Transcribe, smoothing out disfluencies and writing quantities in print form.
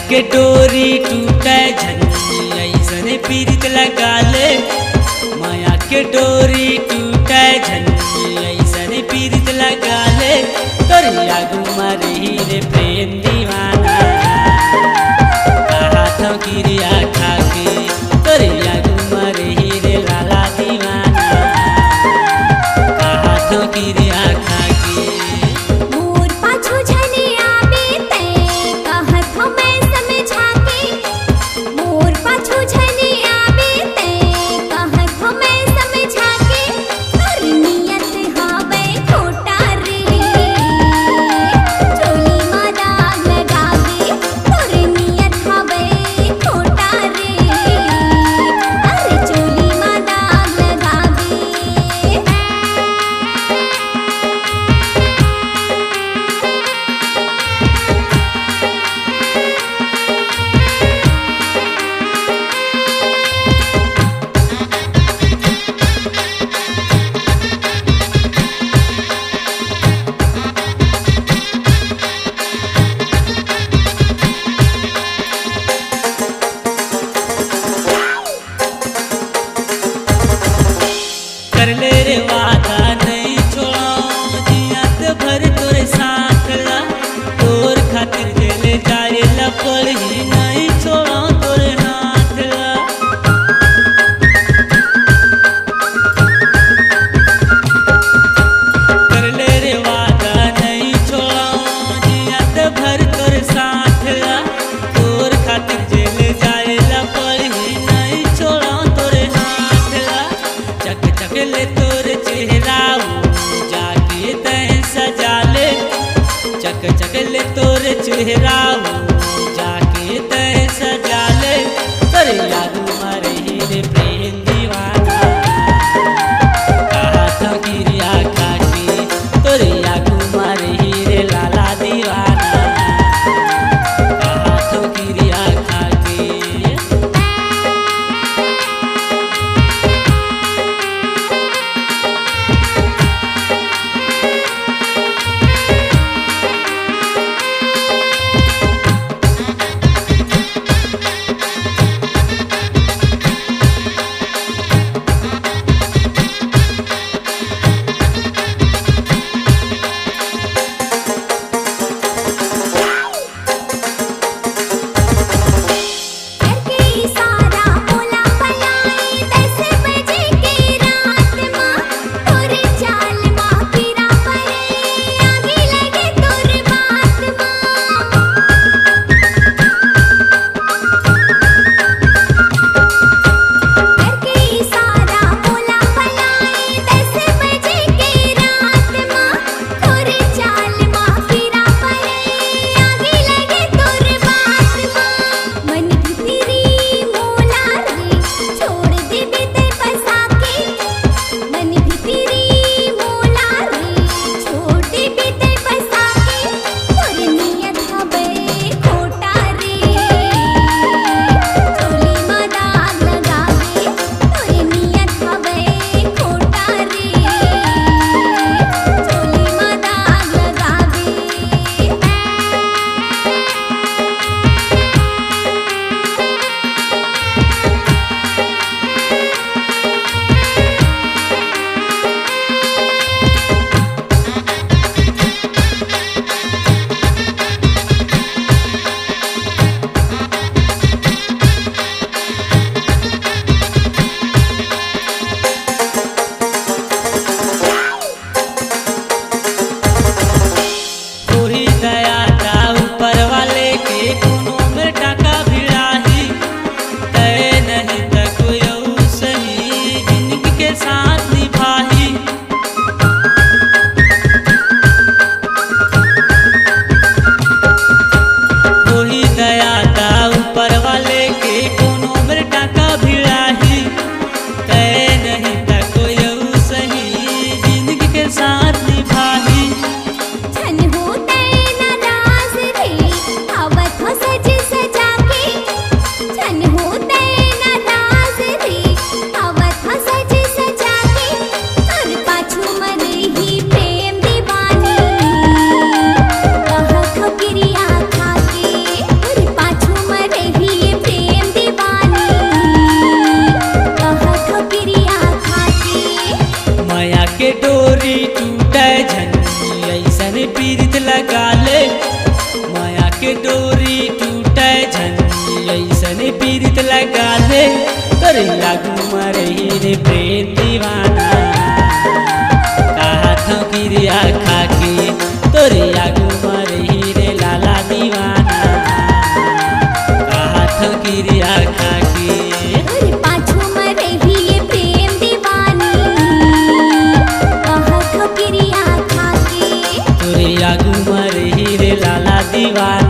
के डोरी टूटे झंझी ऐसने पीरित लगा ले। माया के डोरी टूटे झंझी ऐसने पीरित लगा ले। तोरिया गुमरी रे प्रेम दीवाना कहा था गिरिया खाके। तोरिया गुमरी रे लाला दीवाना कहा था गिरिया खाके। रे प्रेम दीवाना कहा था क्रिया खाके तोरे आगू मरही रे लाला दीवाना कहा था क्रिया खाके तोरे पाछू मरही ये प्रेम दीवानी कहा था क्रिया खाके तोरे आगू मरही रे लाला दीवाना